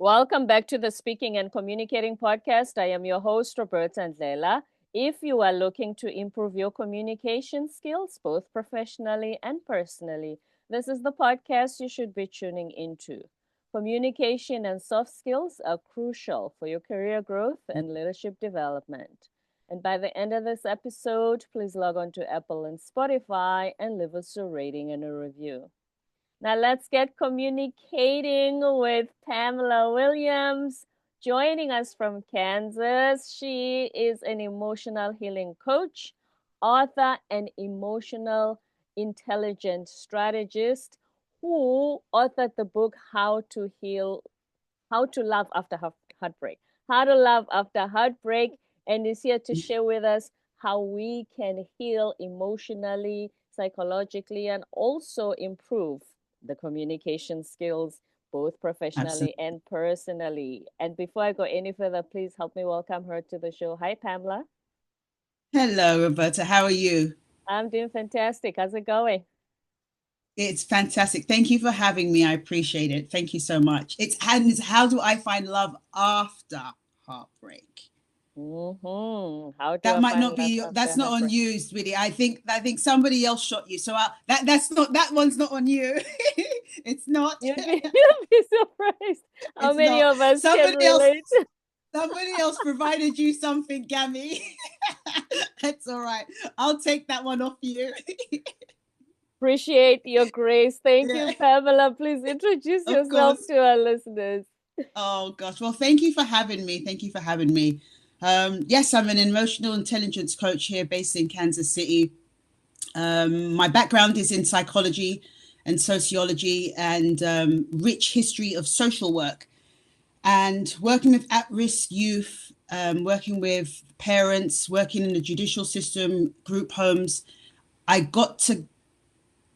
Welcome back to the Speaking and Communicating podcast. I am your host, Roberta Ndlela. If you are looking to improve your communication skills, both professionally and personally, this is the podcast you should be tuning into. Communication and soft skills are crucial for your career growth and leadership development. And by the end of this episode, please log on to Apple and Spotify and leave us a rating and a review. Now let's get communicating with Pamela Williams, joining us from Kansas. She is an emotional healing coach, author, and emotional intelligence strategist who authored the book How to Love After Heartbreak, How to Love After Heartbreak, and is here to share with us how we can heal emotionally, psychologically, and also improve the communication skills, both professionally Absolutely. and personally. And before I go any further, please help me welcome her to the show. Hi, Pamela. Hello, Roberta. How are you? I'm doing fantastic. How's it going? It's fantastic. Thank you for having me. I appreciate it. Thank you so much. It's how do I find love after heartbreak? How do That I might find not love be. after That's not on heartbreak? you, sweetie. I think somebody else shot you. So that's not. That one's not on you. It's not. You'd be surprised how It's many not. of us can Somebody else. relate. Somebody else provided you something, Gammy. That's all right. I'll take that one off you. Appreciate your grace. Thank Yeah. you, Pamela. Please introduce Of yourself course. to our listeners. Oh gosh. Well, thank you for having me. Thank you for having me. Yes, I'm an emotional intelligence coach here based in Kansas City. My background is in psychology and sociology and rich history of social work and working with at-risk youth, working with parents, working in the judicial system, group homes. I got to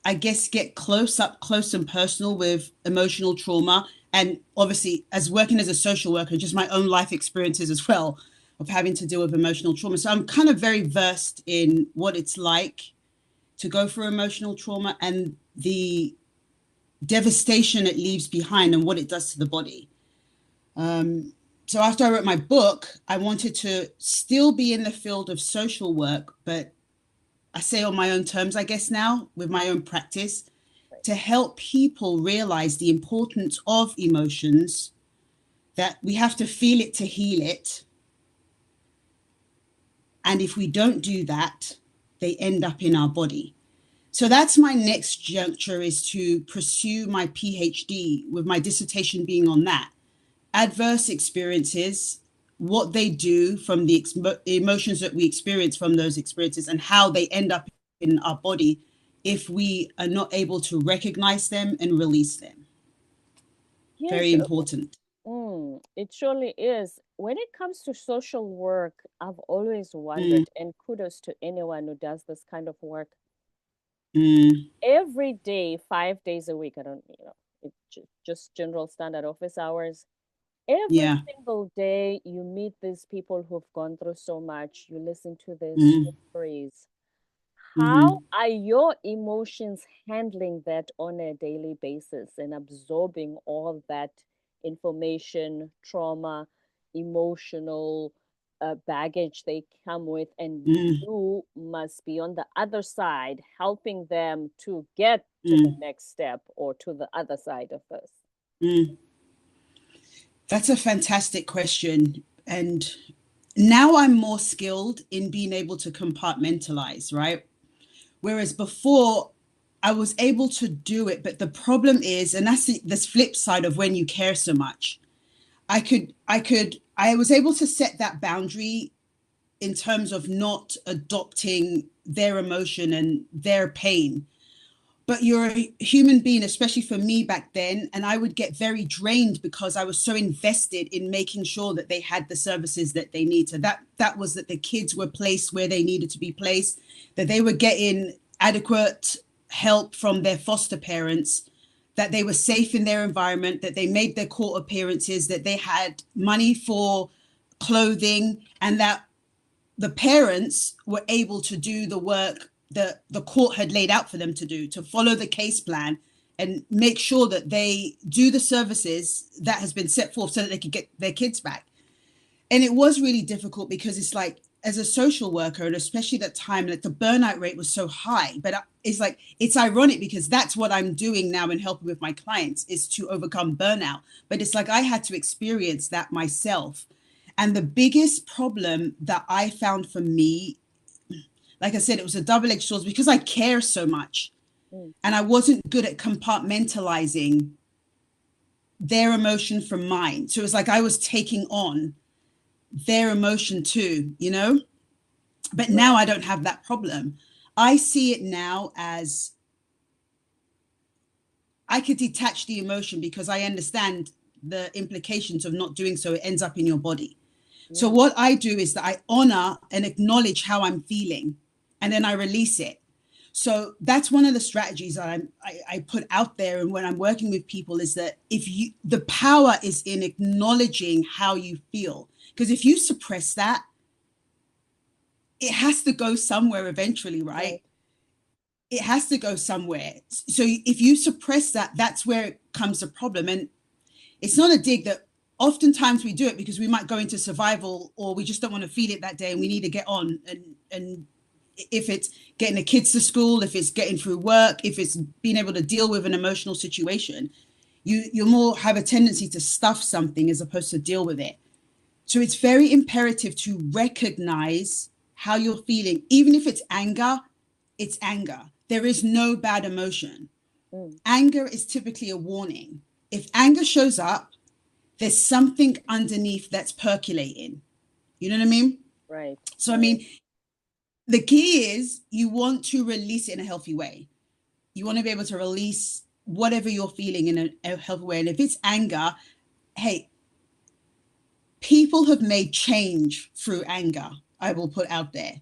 I guess, get close and personal with emotional trauma. And obviously, as working as a social worker, just my own life experiences as well of having to deal with emotional trauma. So I'm kind of very versed in what it's like to go through emotional trauma and the devastation it leaves behind and what it does to the body. So after I wrote my book, I wanted to still be in the field of social work, but I say on my own terms, I guess now, with my own practice, to help people realize the importance of emotions, that we have to feel it to heal it. And if we don't do that, they end up in our body. So that's my next juncture, is to pursue my PhD, with my dissertation being on that. Adverse experiences, what they do from the emotions that we experience from those experiences, and how they end up in our body if we are not able to recognize them and release them. Yes, Very important. it surely is. When it comes to social work, I've always Mm, wondered, and kudos to anyone who does this kind of work mm, every day, 5 days a week. I don't, it's just general standard office hours. Every yeah. single day, you meet these people who've gone through so much. You listen to their Mm, stories. How mm, are your emotions handling that on a daily basis and absorbing all that information, trauma, emotional baggage they come with? And mm, you must be on the other side, helping them to get to the mm, next step or to the other side of this. mm. That's a fantastic question. And now I'm more skilled in being able to compartmentalize, right? Whereas before, I was able to do it, but the problem is, and that's this flip side of when you care so much. I was able to set that boundary in terms of not adopting their emotion and their pain. But you're a human being, especially for me back then, and I would get very drained because I was so invested in making sure that they had the services that they need. So that was that the kids were placed where they needed to be placed, that they were getting adequate help from their foster parents, that they were safe in their environment, that they made their court appearances, that they had money for clothing, and that the parents were able to do the work that the court had laid out for them to do, to follow the case plan and make sure that they do the services that has been set forth so that they could get their kids back. And it was really difficult because it's like, as a social worker, and especially that time, like the burnout rate was so high. But it's like, it's ironic because that's what I'm doing now and helping with my clients is to overcome burnout. But it's like I had to experience that myself. And the biggest problem that I found for me, like I said, it was a double-edged sword because I care so much Mm. and I wasn't good at compartmentalizing their emotion from mine. So it was like I was taking on their emotion too, you know? But now Right. I don't have that problem. I see it now as I could detach the emotion because I understand the implications of not doing so. It ends up in your body. So Yeah. what I do is that I honor and acknowledge how I'm feeling, and then I release it. So that's one of the strategies that I put out there. And when I'm working with people is that if you, the power is in acknowledging how you feel. Because if you suppress that, it has to go somewhere eventually, Right. right? It has to go somewhere. So if you suppress that, that's where it comes a problem. And it's not a dig that oftentimes we do it because we might go into survival or we just don't want to feel it that day and we need to get on. And if it's getting the kids to school, if it's getting through work, if it's being able to deal with an emotional situation, you more have a tendency to stuff something as opposed to deal with it. So it's very imperative to recognize how you're feeling. Even if it's anger, it's anger. There is no bad emotion. Mm. Anger is typically a warning. If anger shows up, there's something underneath that's percolating. You know what I mean? Right. So, I Right. mean, the key is you want to release it in a healthy way. You want to be able to release whatever you're feeling in a healthy way. And if it's anger, hey, people have made change through anger. I will put out there.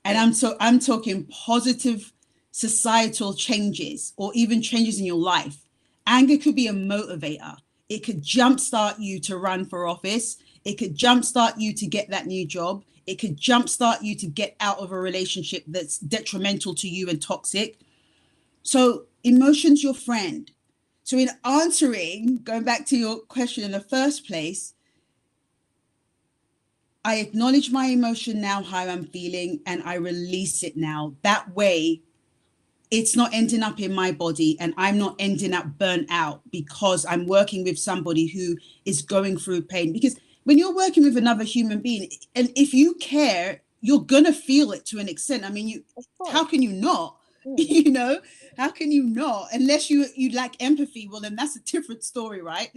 And Right. I'm talking positive societal changes or even changes in your life. Anger could be a motivator. It could jumpstart you to run for office. It could jumpstart you to get that new job. It could jumpstart you to get out of a relationship that's detrimental to you and toxic. So emotion's your friend. So in answering, going back to your question in the first place, I acknowledge my emotion now, how I'm feeling, and I release it now. That way, it's not ending up in my body and I'm not ending up burnt out because I'm working with somebody who is going through pain. Because when you're working with another human being, and if you care, you're gonna feel it to an extent. I mean, you Of how course. can you not? Mm. You know, how can you not? Unless you lack empathy, well, then that's a different story, right?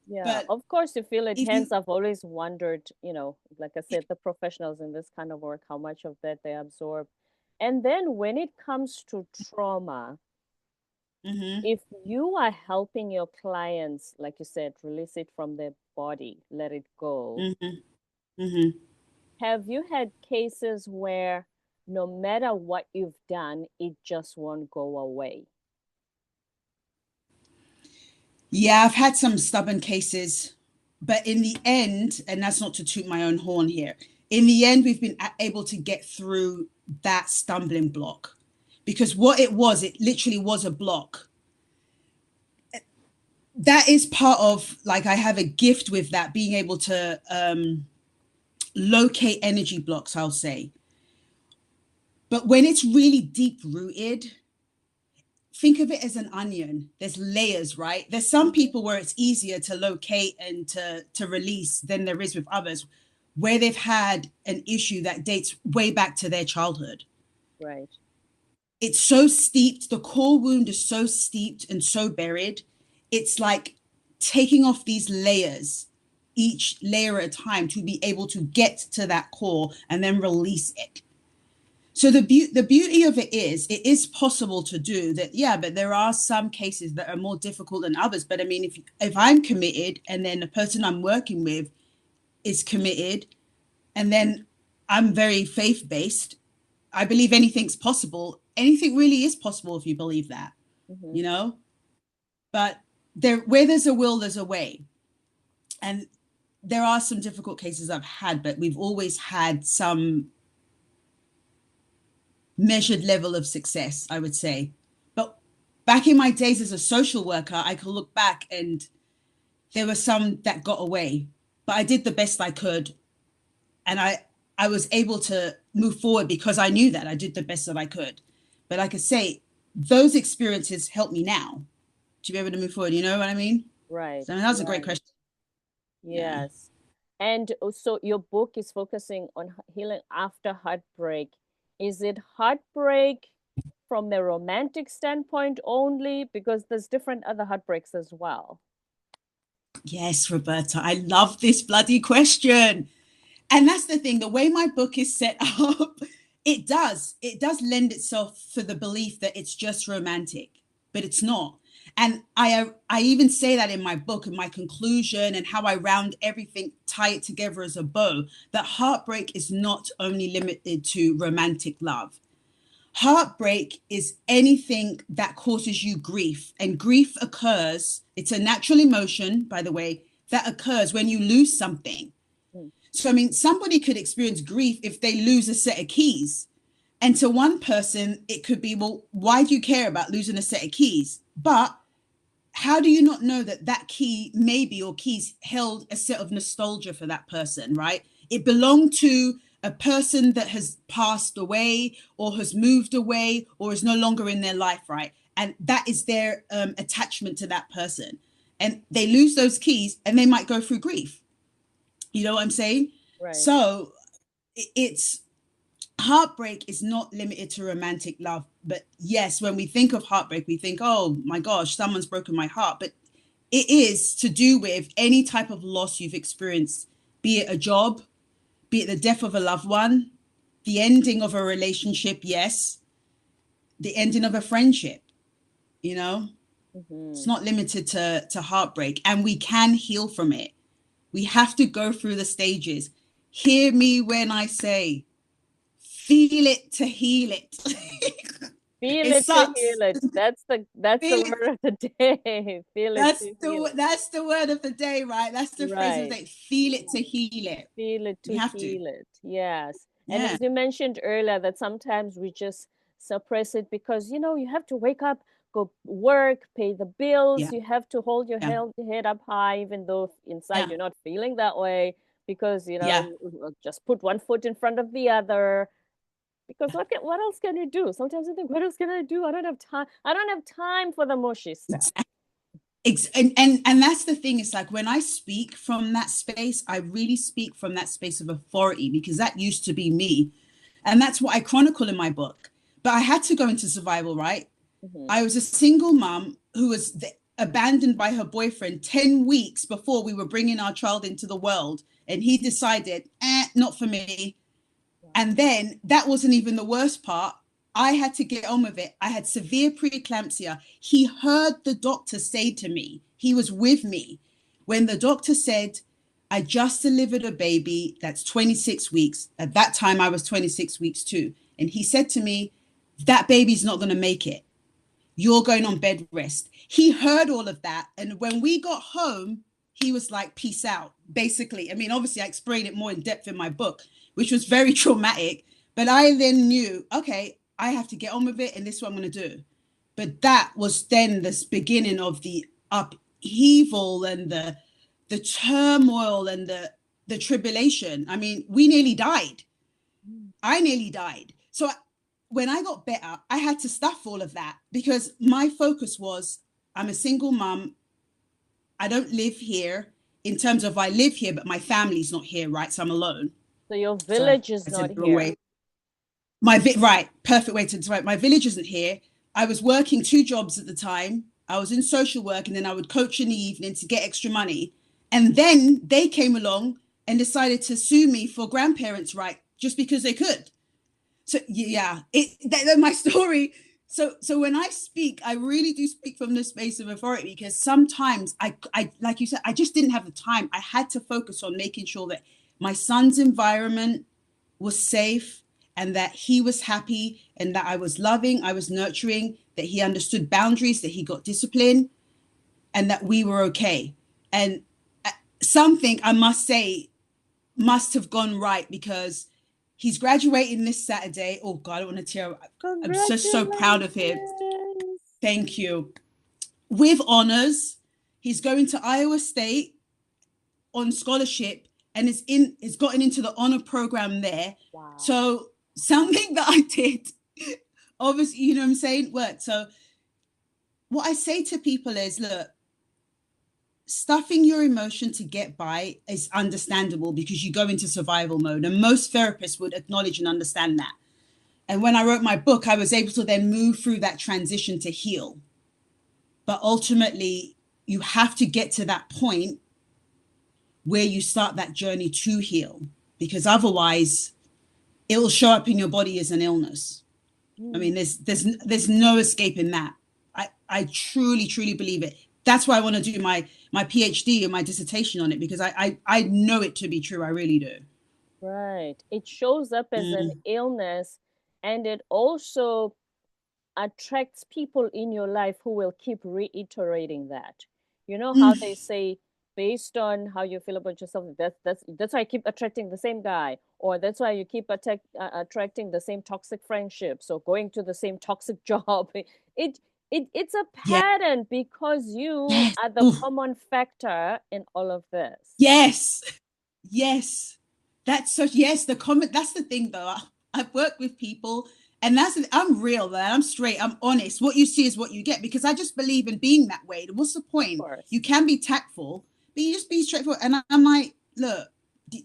Yeah, But of course you feel it. if Hence, you I've always wondered, like I said, the professionals in this kind of work, how much of that they absorb. And then when it comes to trauma, Mhm, if you are helping your clients, like you said, release it from their body, let it go, mhm, mhm. have you had cases where no matter what you've done, it just won't go away? Yeah, I've had some stubborn cases, but in the end, and that's not to toot my own horn here, in the end, we've been able to get through that stumbling block because what it was, it literally was a block. That is part of, like, I have a gift with that, being able to locate energy blocks, I'll say. But when it's really deep rooted, think of it as an onion. There's layers, right? There's some Hmm. people where it's easier to locate and to release than there is with others where they've had an issue that dates way back to their childhood. Right. It's so steeped, the core wound is so steeped and so buried. It's like taking off these layers, each layer at a time, to be able to get to that core and then release it. So the beauty of it is possible to do that. Yeah, but there are some cases that are more difficult than others. But I mean, if I'm committed and then the person I'm working with is committed, and then I'm very faith based, I believe anything's possible. Anything really is possible if you believe that, Hmm. you know. But there, where there's a will, there's a way, and there are some difficult cases I've had, but we've always had some measured level of success, I would say. But back in my days as a social worker, I could look back and there were some that got away, but I did the best I could. And I was able to move forward because I knew that I did the best that I could. But like I say, those experiences help me now to be able to move forward. You know what I mean? Right, So I mean, that was a great right. question. Yeah. Yes. And so your book is focusing on healing after heartbreak. Is it heartbreak from a romantic standpoint only? Because there's different other heartbreaks as well. Yes, Roberta, I love this bloody question. And that's the thing, the way my book is set up, it does lend itself for the belief that it's just romantic, but it's not. And I even say that in my book, in my conclusion, and how I round everything, tie it together as a bow, that heartbreak is not only limited to romantic love. Heartbreak is anything that causes you grief, and grief occurs, it's a natural emotion, by the way, that occurs when you lose something. Mm. So, I mean, somebody could experience grief if they lose a set of keys. And to one person, it could be, well, why do you care about losing a set of keys? But how do you not know that that key, maybe, or keys held a set of nostalgia for that person, right? It belonged to a person that has passed away or has moved away or is no longer in their life, right? And that is their attachment to that person. And they lose those keys and they might go through grief. You know what I'm saying? Right. So it's heartbreak is not limited to romantic love. But yes, when we think of heartbreak, we think, oh my gosh, someone's broken my heart. But it is to do with any type of loss you've experienced, be it a job, be it the death of a loved one, the ending of a relationship, yes, the ending of a friendship, you know, it's Mm-hmm. not limited to heartbreak, and we can heal from it. We have to go through the stages. Hear me when I say, feel it to heal it. Feel It it to sucks. heal it. That's the Feel it. word of the day. Feel it to heal it. That's the word of the day, right? That's the phrase of the Right. day. Feel it to heal it. Feel it We to have to. heal it. Yes. And Yeah. as you mentioned earlier, that sometimes we just suppress it because, you have to wake up, go work, pay the bills. Yeah. You have to hold your Yeah. head up high, even though inside Yeah. you're not feeling that way because, Yeah. just put one foot in front of the other. Because what else can you do? Sometimes I think, what else can I do? I don't have time. I don't have time for the mushy stuff. And that's the thing. It's like when I speak from that space, I really speak from that space of authority because that used to be me. And that's what I chronicle in my book. But I had to go into survival, right? Hmm. I was a single mom who was abandoned by her boyfriend 10 weeks before we were bringing our child into the world. And he decided, not for me. Wow. And then that wasn't even the worst part. I had to get on with it. I had severe preeclampsia. He heard the doctor say to me, he was with me when the doctor said, I just delivered a baby that's 26 weeks. At that time, I was 26 weeks too. And he said to me, that baby's not going to make it. You're going on bed rest. He heard all of that. And when we got home, he was like, peace out, basically. I mean, obviously, I explained it more in depth in my book, which was very traumatic. But I then knew, okay, I have to get on with it. And this is what I'm going to do. But that was then this beginning of the upheaval and the turmoil and the tribulation. I mean, we nearly died. Mm. I nearly died. So when I got better, I had to stuff all of that because my focus was I'm a single mom. I don't live here in terms of I live here, but my family's not here, right? So I'm alone. So your Sorry, village is I said not the wrong here. way. Right, perfect way to describe it. My village isn't here. I was working two jobs at the time. I was in social work and then I would coach in the evening to get extra money. And then they came along and decided to sue me for grandparents' right just because they could. So yeah, my story. So when I speak, I really do speak from the space of authority because sometimes I like you said, I just didn't have the time. I had to focus on making sure that my son's environment was safe and that he was happy and that I was loving, I was nurturing, that he understood boundaries, that he got discipline, and that we were okay. And something I must say must have gone right because he's graduating this Saturday. Oh God, I don't want to tear up. I'm just so proud of him. Congratulations. Thank you. With honors. He's going to Iowa State on scholarship and is gotten into the honor program there. Wow. So something that I did, obviously, you know what I'm saying, worked. So what I say to people is, look, stuffing your emotion to get by is understandable because you go into survival mode, and most therapists would acknowledge and understand that. And when I wrote my book, I was able to then move through that transition to heal. But ultimately, you have to get to that point where you start that journey to heal, because otherwise it will show up in your body as an illness. I mean, there's no escaping that. I truly, truly believe it. That's why I want to do my PhD and my dissertation on it, because I know it to be true. I really do. Right. It shows up as an illness, and it also attracts people in your life who will keep reiterating that. You know how they say, based on how you feel about yourself, that's why I keep attracting the same guy, or that's why you keep attracting the same toxic friendships, or going to the same toxic job. It's a Yeah. pattern because you Yes. are the common factor in all of this. Yes. Yes. That's such, yes, the comment. That's the thing though. I've worked with people, and I'm real, man. I'm straight. I'm honest. What you see is what you get, because I just believe in being that way. What's the point? You can be tactful, but you just be straightforward. And I'm like, look,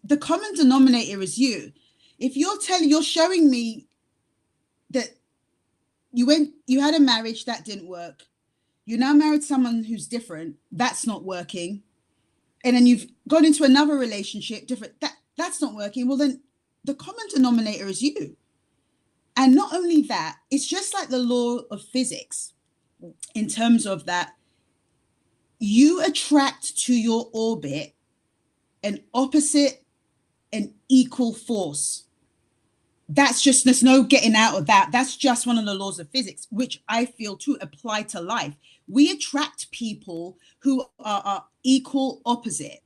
the common denominator is you. If you're showing me that you had a marriage that didn't work, you now married someone who's different, that's not working, and then you've gone into another relationship different, that's not working, well then the common denominator is you. And not only that, it's just like the law of physics in terms of that you attract to your orbit an opposite and equal force. There's no getting out of that. That's just one of the laws of physics, which I feel to apply to life. We attract people who are equal opposite.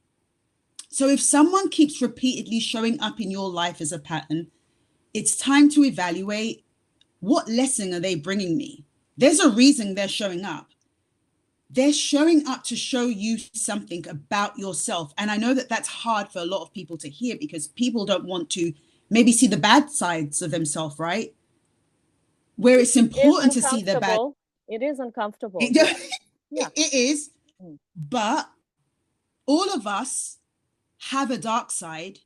So if someone keeps repeatedly showing up in your life as a pattern, it's time to evaluate, what lesson are they bringing me? There's a reason they're showing up. They're showing up to show you something about yourself. And I know that that's hard for a lot of people to hear, because people don't want to maybe see the bad sides of themselves, right? Where it's important to see the bad. It is uncomfortable. Yeah. It is. But all of us have a dark side.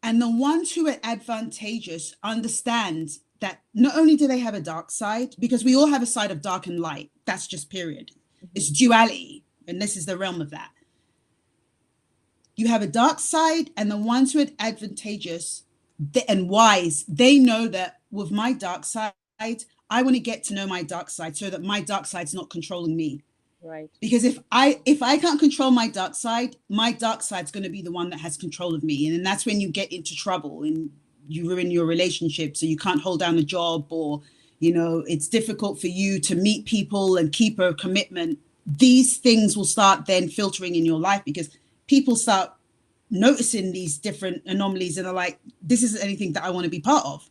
And the ones who are advantageous understand that not only do they have a dark side, because we all have a side of dark and light. That's just period. It's duality. And this is the realm of that. You have a dark side, and the ones who are advantageous and wise, they know that with my dark side, I want to get to know my dark side so that my dark side's not controlling me. Right. Because if I can't control my dark side's going to be the one that has control of me. And then that's when you get into trouble and you ruin your relationship. So you can't hold down a job, or, it's difficult for you to meet people and keep a commitment. These things will start then filtering in your life, because people start noticing these different anomalies and are like, this isn't anything that I want to be part of,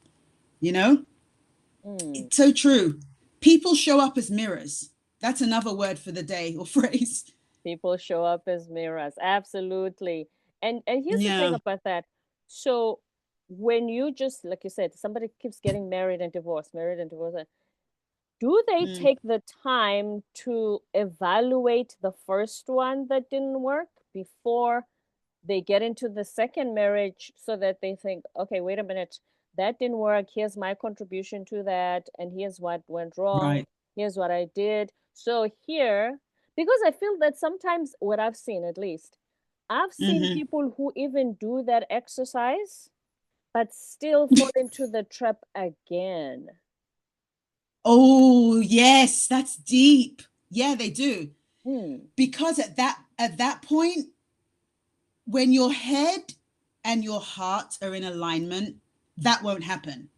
It's so true. People show up as mirrors. That's another word for the day, or phrase. People show up as mirrors. Absolutely. And here's the thing about that. So when you just, like you said, somebody keeps getting married and divorced, do they take the time to evaluate the first one that didn't work before they get into the second marriage, so that they think, okay, wait a minute, that didn't work. Here's my contribution to that. And here's what went wrong. Right. Here's what I did. So here, because I feel that sometimes, what I've seen at least, I've seen people who even do that exercise, but still fall into the trap again. Oh, yes, that's deep. Yeah, they do. Because at that point, when your head and your heart are in alignment, that won't happen.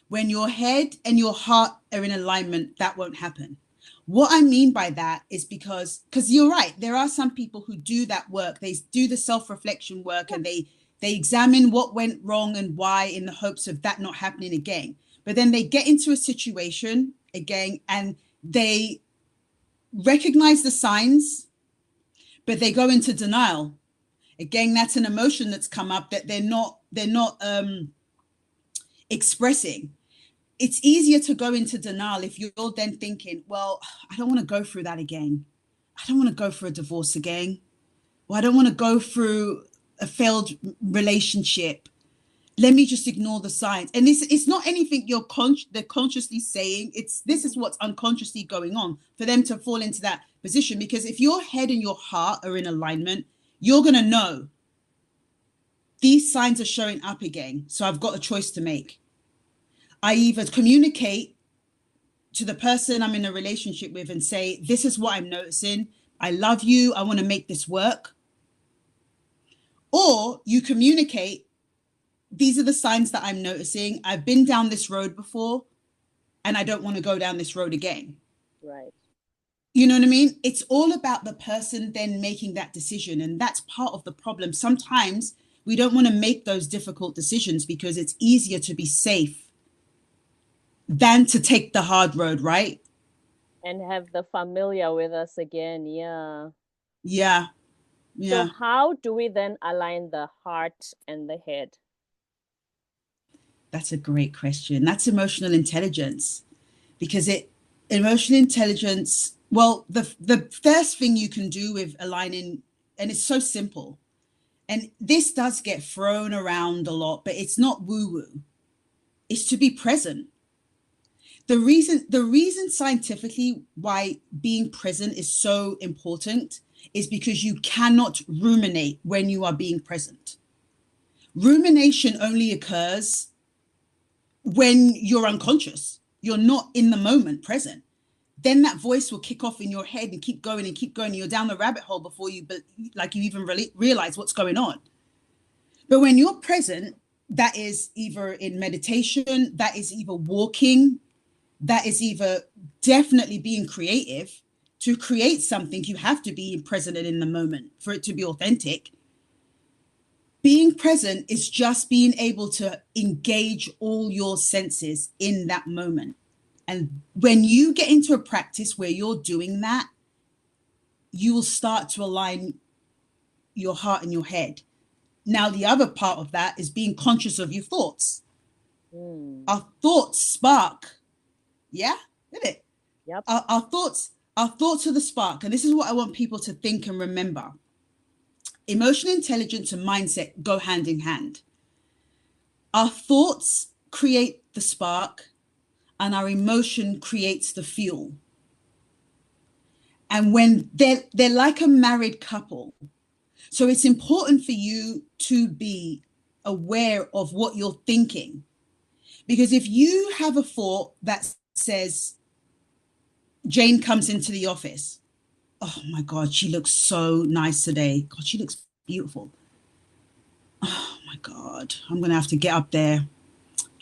When your head and your heart are in alignment, that won't happen. What I mean by that is because you're right. There are some people who do that work. They do the self-reflection work, and they examine what went wrong and why, in the hopes of that not happening again. But then they get into a situation again, and they recognize the signs, but they go into denial. Again, that's an emotion that's come up that they're not expressing. It's easier to go into denial if you're then thinking, well, I don't want to go through that again. I don't want to go through a divorce again. Well, I don't want to go through a failed relationship. Let me just ignore the signs. And it's not anything they're consciously saying. This is what's unconsciously going on for them to fall into that position. Because if your head and your heart are in alignment, you're going to know these signs are showing up again. So I've got a choice to make. I either communicate to the person I'm in a relationship with and say, this is what I'm noticing. I love you. I want to make this work. Or you communicate, these are the signs that I'm noticing. I've been down this road before and I don't want to go down this road again. Right. You know what I mean? It's all about the person then making that decision. And that's part of the problem. Sometimes we don't want to make those difficult decisions because it's easier to be safe than to take the hard road, right? And have the familiar with us again. Yeah. Yeah. So Yeah. how do we then align the heart and the head? That's a great question. That's emotional intelligence, because emotional intelligence, well, the first thing you can do with aligning, and it's so simple, and this does get thrown around a lot, but it's not woo-woo. It's to be present. The reason scientifically why being present is so important is because you cannot ruminate when you are being present. Rumination only occurs when you're unconscious. You're not in the moment present. Then that voice will kick off in your head and keep going and keep going. You're down the rabbit hole before you even really realize what's going on. But when you're present, that is either in meditation, that is either walking, that is either definitely being creative. To create something, you have to be present and in the moment for it to be authentic. Being present is just being able to engage all your senses in that moment. And when you get into a practice where you're doing that, you will start to align your heart and your head. Now, the other part of that is being conscious of your thoughts. Our thoughts spark. Yeah, isn't it? Yep. Our thoughts are the spark. And this is what I want people to think and remember. Emotional intelligence and mindset go hand in hand. Our thoughts create the spark and our emotion creates the fuel. And when they're like a married couple. So it's important for you to be aware of what you're thinking. Because if you have a thought that says, Jane comes into the office, oh my God, she looks so nice today. God, she looks beautiful. Oh my God, I'm going to have to get up there.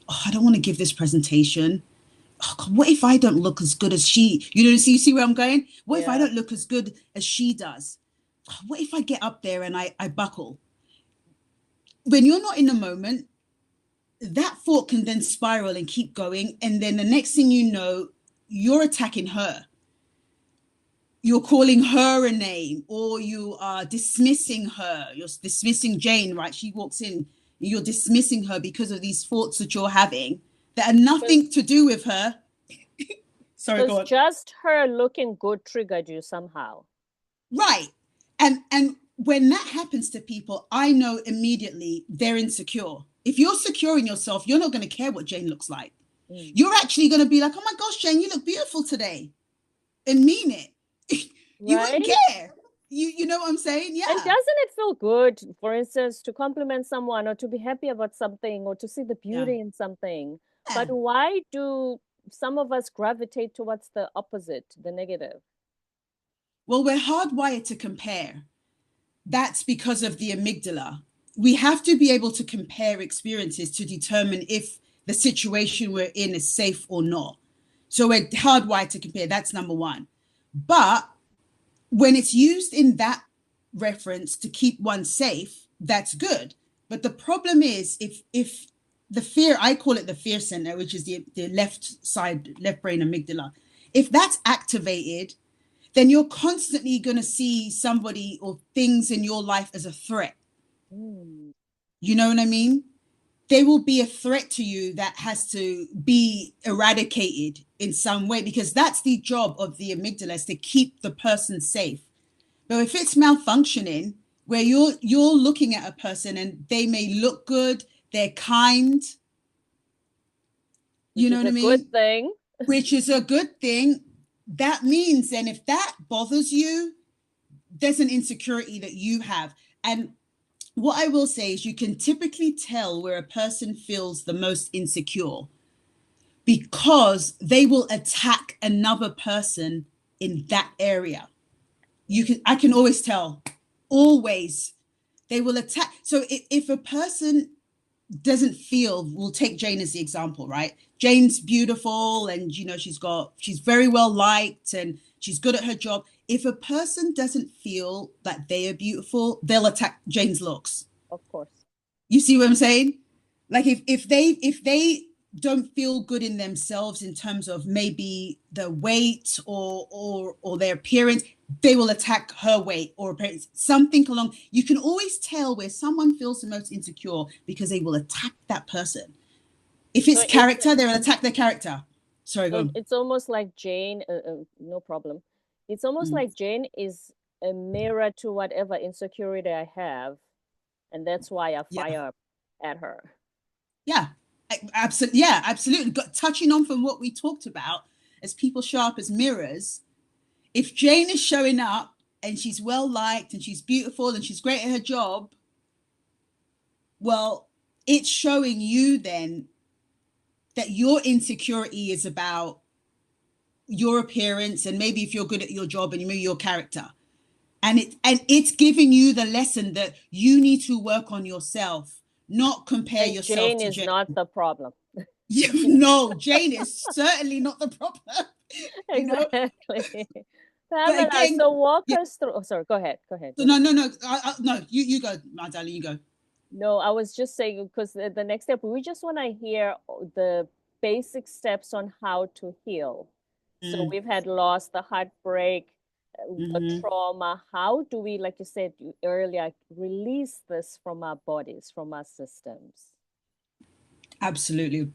Oh, I don't want to give this presentation. Oh God, what if I don't look as good as she? You see where I'm going? What if I don't look as good as she does? Oh, what if I get up there and I buckle? When you're not in the moment, that thought can then spiral and keep going. And then the next thing you know, you're attacking her. You're calling her a name, or you are dismissing her. You're dismissing Jane, right? She walks in, you're dismissing her because of these thoughts that you're having that are nothing to do with her. Sorry, go on. Just her looking good triggered you somehow. Right. And when that happens to people, I know immediately they're insecure. If you're secure in yourself, you're not going to care what Jane looks like. You're actually going to be like, oh my gosh, Jane, you look beautiful today. And mean it. You wouldn't care. You know what I'm saying? Yeah. And doesn't it feel good, for instance, to compliment someone or to be happy about something or to see the beauty in something? But why do some of us gravitate towards the opposite, the negative? Well, we're hardwired to compare. That's because of the amygdala. We have to be able to compare experiences to determine if the situation we're in is safe or not. So we're hardwired to compare. That's number one. But when it's used in that reference to keep one safe, that's good. But the problem is if the fear, I call it the fear center, which is the left side, left brain amygdala. If that's activated, then you're constantly going to see somebody or things in your life as a threat. Mm. You know what I mean? They will be a threat to you that has to be eradicated in some way, because that's the job of the amygdala, is to keep the person safe. But if it's malfunctioning, where you're looking at a person and they may look good, they're kind, you Which know is what I a good mean? thing. Which is a good thing. That means then if that bothers you, there's an insecurity that you have. And what I will say is you can typically tell where a person feels the most insecure because they will attack another person in that area. I can always tell, always. They will attack. So if a person doesn't feel, we'll take Jane as the example, right? Jane's beautiful and she's very well liked and she's good at her job. If a person doesn't feel that they are beautiful, they'll attack Jane's looks. Of course. You see what I'm saying? Like if they don't feel good in themselves in terms of maybe the weight or their appearance, they will attack her weight or appearance, something along. You can always tell where someone feels the most insecure because they will attack that person. If So it's it's character, they will attack their character. Sorry, go so on. it's almost like Jane, no problem. It's almost Mm, like Jane is a mirror to whatever insecurity I have, and that's why I yeah, fire at her. yeah, absolutely. Yeah, absolutely. Touching on from what we talked about, as people show up as mirrors, if Jane is showing up and she's well liked and she's beautiful and she's great at her job, well, it's showing you then that your insecurity is about your appearance and maybe if you're good at your job and maybe your character. And it's giving you the lesson that you need to work on yourself, not compare And yourself Jane to is Jane. not the problem. No, Jane is certainly not the problem, you know. Exactly. But Pamela, again, so walk yeah. us through. Oh, sorry, go ahead. Go ahead. So Go ahead. no. No, you go, my darling. You go. No, I was just saying because the next step, we just want to hear the basic steps on how to heal. So Mm, we've had loss, the heartbreak, the mm-hmm. trauma. How do we, like you said earlier, release this from our bodies, from our systems? Absolutely.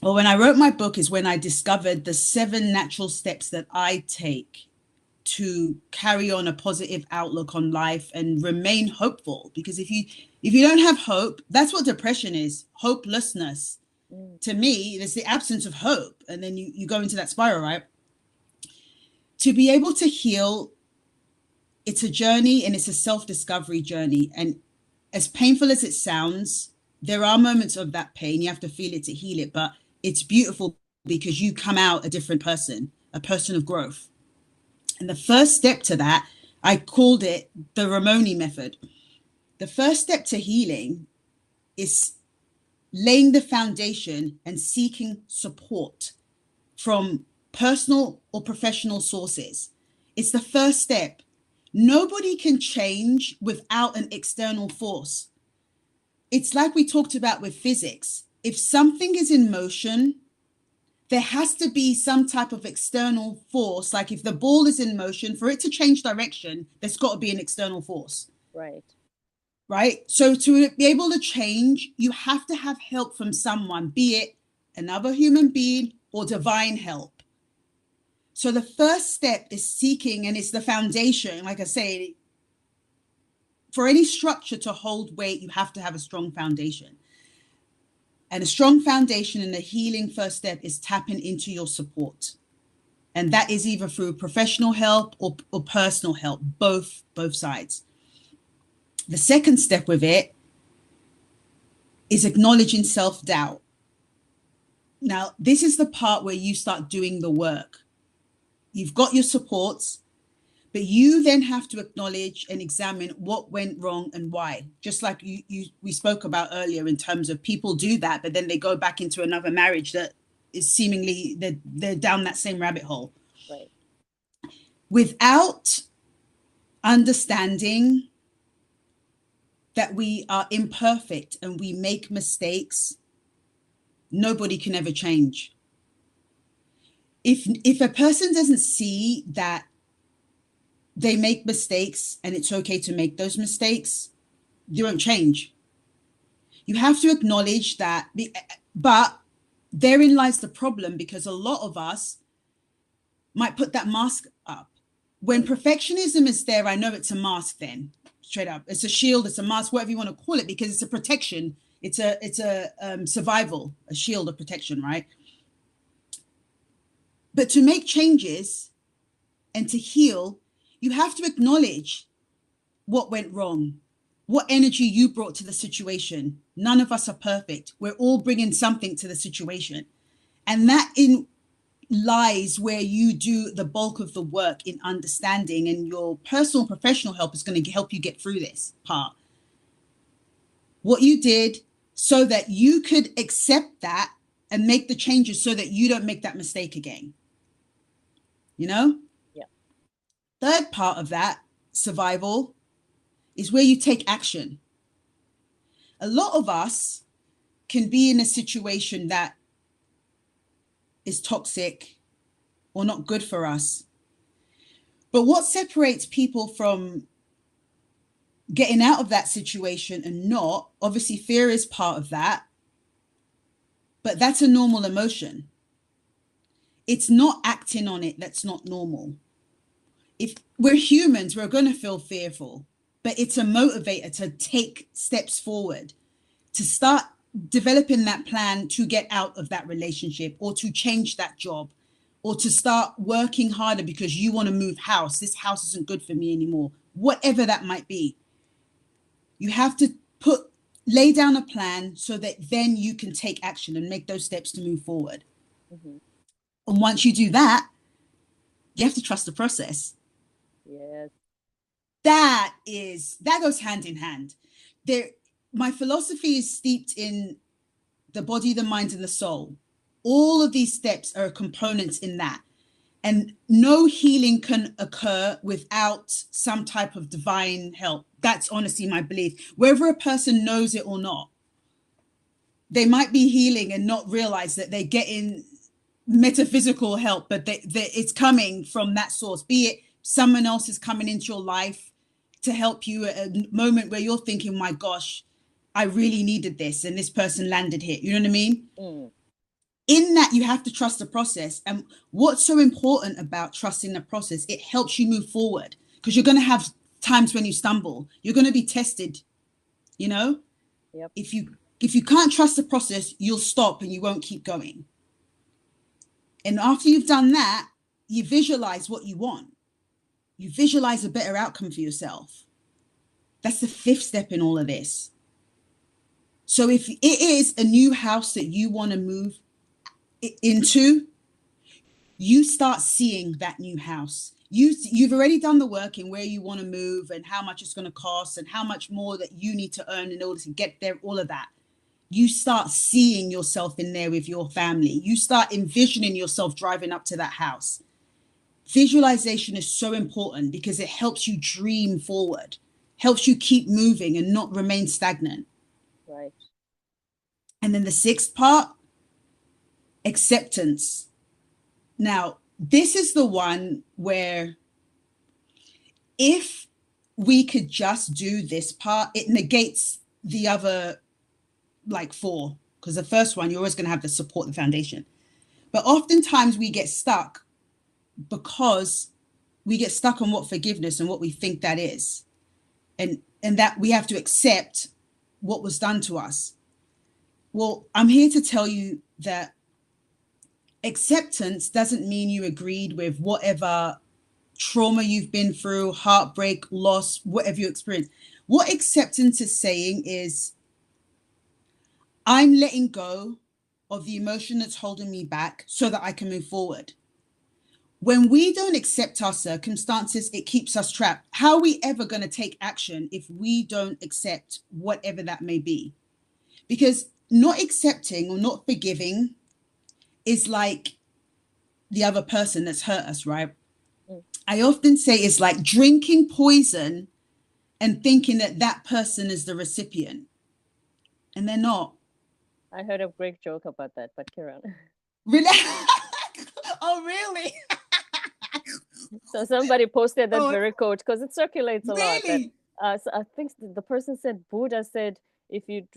Well, when I wrote my book is when I discovered the 7 natural steps that I take to carry on a positive outlook on life and remain hopeful. Because if you don't have hope, that's what depression is, hopelessness. Mm, To me, it's the absence of hope. And then you go into that spiral, right? To be able to heal, it's a journey and it's a self-discovery journey. And as painful as it sounds, there are moments of that pain. You have to feel it to heal it, but it's beautiful because you come out a different person, a person of growth. And the first step to that, I called it the Ramoni method. The first step to healing is laying the foundation and seeking support from personal or professional sources. It's the first step. Nobody can change without an external force. It's like we talked about with physics. If something is in motion, there has to be some type of external force. Like if the ball is in motion, for it to change direction, there's got to be an external force, right. right? So to be able to change, you have to have help from someone, be it another human being or divine help. So the first step is seeking, and it's the foundation. Like I say, for any structure to hold weight, you have to have a strong foundation. And a strong foundation in the healing first step is tapping into your support. And that is either through professional help or personal help, both sides. The second step with it is acknowledging self-doubt. Now, this is the part where you start doing the work. You've got your supports, but you then have to acknowledge and examine what went wrong and why. Just like we spoke about earlier in terms of people do that, but then they go back into another marriage that is seemingly they're down that same rabbit hole. Right. Without understanding that we are imperfect and we make mistakes, nobody can ever change. If a person doesn't see that they make mistakes and it's okay to make those mistakes, they won't change. You have to acknowledge that, but therein lies the problem, because a lot of us might put that mask up. When perfectionism is there, I know it's a mask then, straight up. It's a shield, it's a mask, whatever you want to call it, because it's a protection. It's a survival, a shield of protection, right? But to make changes and to heal, you have to acknowledge what went wrong, what energy you brought to the situation. None of us are perfect. We're all bringing something to the situation. And that lies where you do the bulk of the work in understanding, and your personal professional help is going to help you get through this part. What you did so that you could accept that and make the changes so that you don't make that mistake again. You know? Yeah. Third part of that, survival, is where you take action. A lot of us can be in a situation that is toxic or not good for us. But what separates people from getting out of that situation and not, obviously fear is part of that, but that's a normal emotion. It's not acting on it that's not normal. If we're humans, we're going to feel fearful, but it's a motivator to take steps forward, to start developing that plan to get out of that relationship, or to change that job, or to start working harder because you want to move house. This house isn't good for me anymore. Whatever that might be. You have to lay down a plan so that then you can take action and make those steps to move forward. Mm-hmm. And once you do that, you have to trust the process. Yes. That goes hand in hand. My philosophy is steeped in the body, the mind, and the soul. All of these steps are components in that. And no healing can occur without some type of divine help. That's honestly my belief. Whether a person knows it or not, they might be healing and not realize that they're getting metaphysical help, but it's coming from that source. Be it someone else is coming into your life to help you at a moment where you're thinking, my gosh, I really needed this, and this person landed here. You know what I mean? Mm. In that, you have to trust the process. And what's so important about trusting the process, it helps you move forward, because you're going to have times when you stumble. You're going to be tested, you know? Yep. If you can't trust the process, you'll stop and you won't keep going. And after you've done that, you visualize what you want. You visualize a better outcome for yourself. That's the fifth step in all of this. So if it is a new house that you want to move into, you start seeing that new house. You've already done the work in where you want to move and how much it's going to cost and how much more that you need to earn in order to get there, all of that. You start seeing yourself in there with your family. You start envisioning yourself driving up to that house. Visualization is so important because it helps you dream forward, helps you keep moving and not remain stagnant. Right. And then the sixth part, acceptance. Now, this is the one where if we could just do this part, it negates the other like four, because the first one, you're always going to have to support the foundation. But oftentimes we get stuck because we get stuck on what forgiveness and what we think that is. And that we have to accept what was done to us. Well, I'm here to tell you that acceptance doesn't mean you agreed with whatever trauma you've been through, heartbreak, loss, whatever you experienced. What acceptance is saying is, I'm letting go of the emotion that's holding me back so that I can move forward. When we don't accept our circumstances, it keeps us trapped. How are we ever going to take action if we don't accept whatever that may be? Because not accepting or not forgiving is like the other person that's hurt us, right? Mm. I often say it's like drinking poison and thinking that that person is the recipient. And they're not. I heard a great joke about that, but carry on. Really? Oh, really? So somebody posted that Oh, very quote because it circulates a lot. That really? so I think the person said Buddha said if you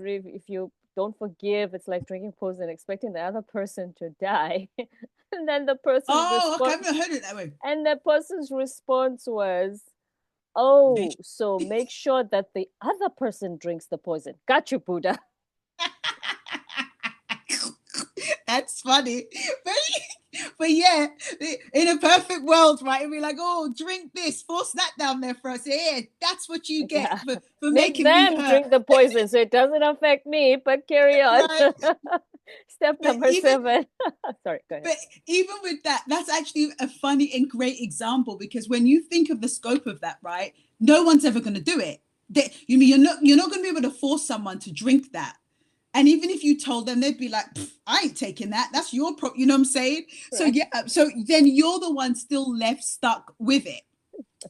don't forgive, it's like drinking poison, expecting the other person to die. And then the person's Oh, okay. response I've never heard it that way. and the person's response was, "Oh, so make sure that the other person drinks the poison." Got you, Buddha. That's funny. But yeah, in a perfect world, right? It'd be like, oh, drink this, force that down there for us. Yeah, that's what you get Yeah. for Make making me them hurt. drink the poison so it doesn't affect me, but carry on. Right. Step But number 7. Sorry, go ahead. but even with that, that's actually a funny and great example, because when you think of the scope of that, right? No one's ever going to do it. You mean you're not going to be able to force someone to drink that. And even if you told them, they'd be like, I ain't taking that. That's your you know what I'm saying? So Right. yeah, so then you're the one still left stuck with it,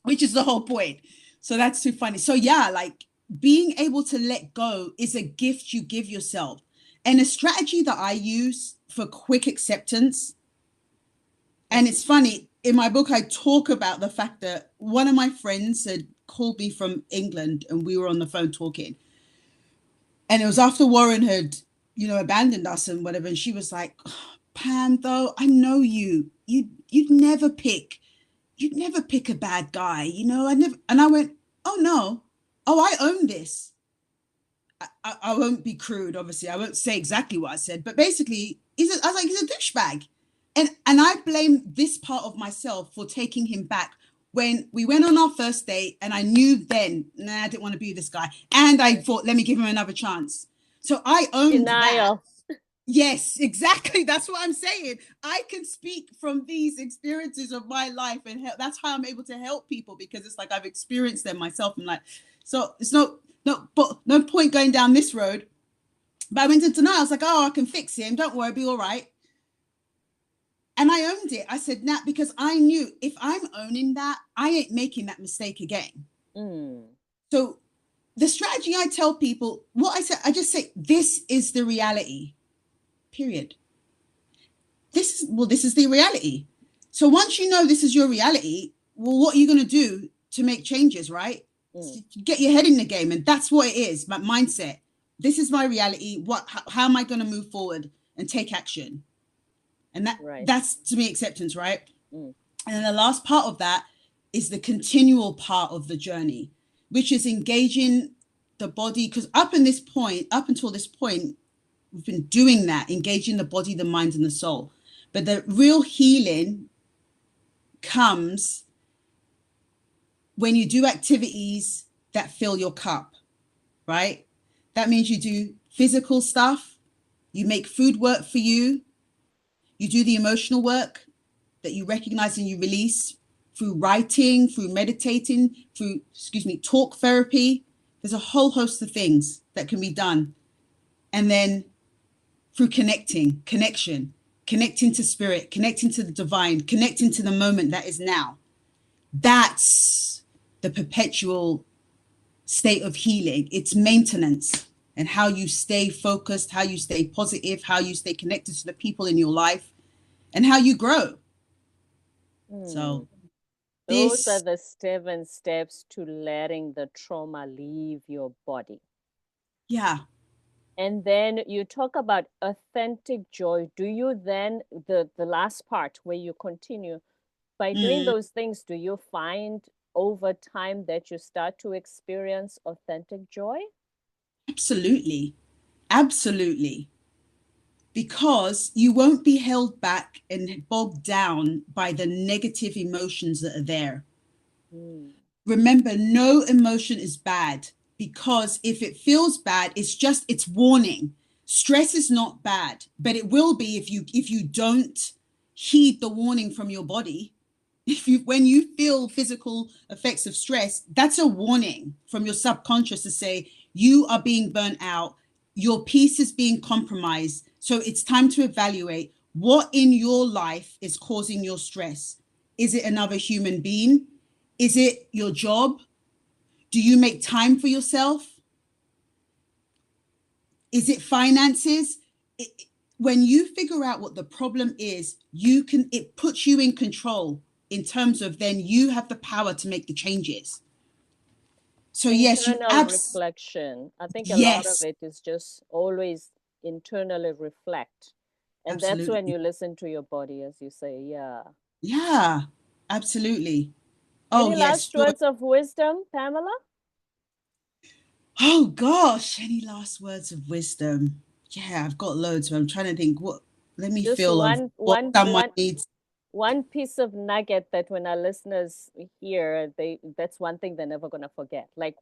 which is the whole point. So that's too funny. So yeah, like being able to let go is a gift you give yourself. And a strategy that I use for quick acceptance, and it's funny, in my book, I talk about the fact that one of my friends had called me from England and we were on the phone talking. And it was after Warren had, abandoned us and whatever. And she was like, Pam, though, I know you. You'd never pick a bad guy, I never. And I went, oh no. Oh, I own this. I won't be crude, obviously. I won't say exactly what I said, but basically, I was like, he's a douchebag. And I blame this part of myself for taking him back when we went on our first date, and I knew then, I didn't want to be this guy. And I thought, let me give him another chance. So I owned that. Denial. Yes, exactly. That's what I'm saying. I can speak from these experiences of my life, and that's how I'm able to help people, because it's like I've experienced them myself. And like, so it's no point going down this road. But I went into denial. I was like, oh, I can fix him. Don't worry, be all right. And I owned it. I said, Nat, because I knew if I'm owning that, I ain't making that mistake again. So the strategy I tell people, what I said, I just say, this is the reality, period. This is the reality. So once you know this is your reality, well, what are you going to do to make changes, right? Get your head in the game. And that's what it is, my mindset. This is my reality. How am I going to move forward and take action? And that's, to me, acceptance, right? And then the last part of that is the continual part of the journey, which is engaging the body. Because up until this point, we've been doing that, engaging the body, the mind, and the soul. But the real healing comes when you do activities that fill your cup, right? That means you do physical stuff, you make food work for you, you do the emotional work that you recognize and you release through writing, through meditating, through, talk therapy. There's a whole host of things that can be done. And then through connection, connecting to spirit, connecting to the divine, connecting to the moment that is now. That's the perpetual state of healing. It's maintenance, and how you stay focused, how you stay positive, how you stay connected to the people in your life, and how you grow. So those are the 7 steps to letting the trauma leave your body. Yeah. And then you talk about authentic joy. Do you then, the last part where you continue, by doing those things, do you find over time that you start to experience authentic joy? Absolutely. Absolutely. Because you won't be held back and bogged down by the negative emotions that are there. Remember, no emotion is bad, because if it feels bad, it's warning. Stress is not bad, but it will be if you don't heed the warning from your body. When you feel physical effects of stress, that's a warning from your subconscious to say you are being burnt out, your peace is being compromised. So it's time to evaluate what in your life is causing your stress. Is it another human being? Is it your job? Do you make time for yourself? Is it finances? when you figure out what the problem is, it puts you in control in terms of then you have the power to make the changes. So yes, Internal reflection. I think a lot of yes, it is just always internally reflect. And that's when absolutely. you listen to your body, as you say. Yeah. Yeah, absolutely. Oh Any yes. last words of wisdom, Pamela? Oh gosh, any last words of wisdom? Yeah, I've got loads, but I'm trying to think what let me Just feel of what someone needs. one piece of nugget that when our listeners hear, that's one thing they're never gonna forget. Like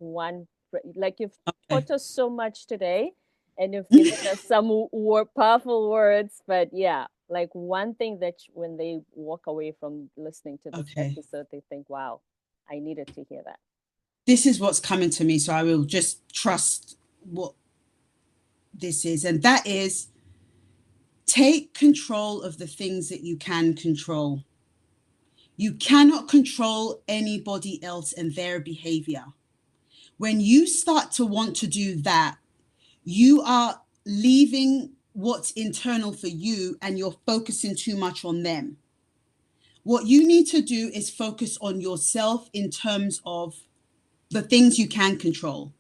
like you've Okay. taught us so much today, and you've given us some powerful words. But yeah, like one thing that when they walk away from listening to this Okay. episode, they think, "Wow, I needed to hear that." This is what's coming to me, so I will just trust what this is, and that is take control of the things that you can control. You cannot control anybody else and their behavior. When you start to want to do that, you are leaving what's internal for you and you're focusing too much on them. What you need to do is focus on yourself in terms of the things you can control.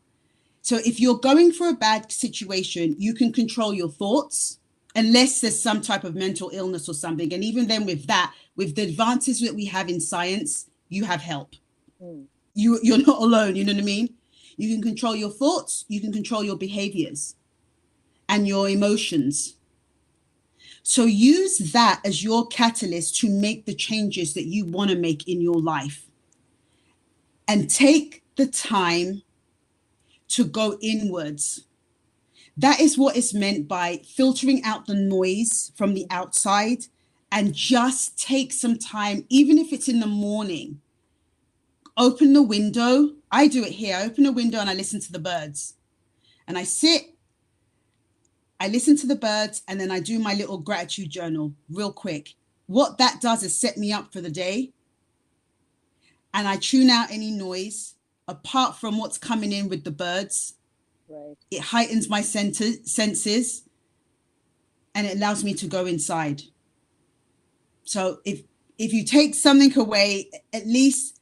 So if you're going for a bad situation, you can control your thoughts unless there's some type of mental illness or something. And even then with that, with the advances that we have in science, you have help. Mm. You're not alone, you know what I mean? You can control your thoughts, you can control your behaviors and your emotions. So use that as your catalyst to make the changes that you want to make in your life. And take the time to go inwards. That is what is meant by filtering out the noise from the outside and just take some time, even if it's in the morning. Open the window. I do it here. I open the window and I listen to the birds. And I sit, I listen to the birds, and then I do my little gratitude journal real quick. What that does is set me up for the day. And I tune out any noise apart from what's coming in with the birds. Right. It heightens my senses and it allows me to go inside. So if you take something away, at least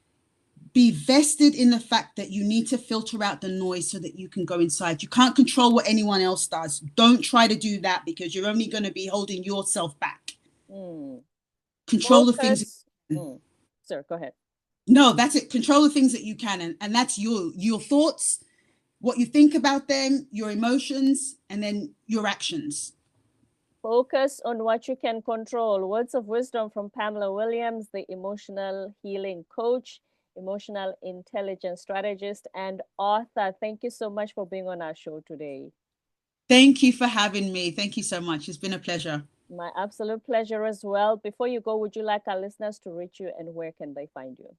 be vested in the fact that you need to filter out the noise so that you can go inside. You can't control what anyone else does. Don't try to do that because you're only going to be holding yourself back. Mm. Control the things. Focus. Mm. Sir, go ahead. No, that's it. Control the things that you can, and that's your thoughts, what you think about them, your emotions, and then your actions. Focus on what you can control. Words of wisdom from Pamela Williams, the emotional healing coach, emotional intelligence strategist, and author. Thank you so much for being on our show today. Thank you for having me. Thank you so much. It's been a pleasure. My absolute pleasure as well. Before you go, would you like our listeners to reach you and where can they find you?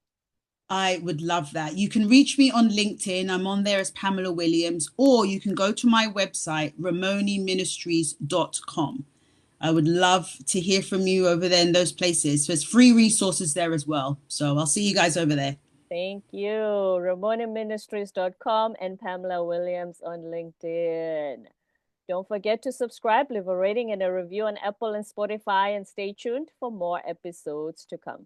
I would love that. You can reach me on LinkedIn. I'm on there as Pamela Williams, or you can go to my website, ramoniministries.com. I would love to hear from you over there in those places. There's free resources there as well. So I'll see you guys over there. Thank you. RamoniMinistries.com and Pamela Williams on LinkedIn. Don't forget to subscribe, leave a rating and a review on Apple and Spotify, and stay tuned for more episodes to come.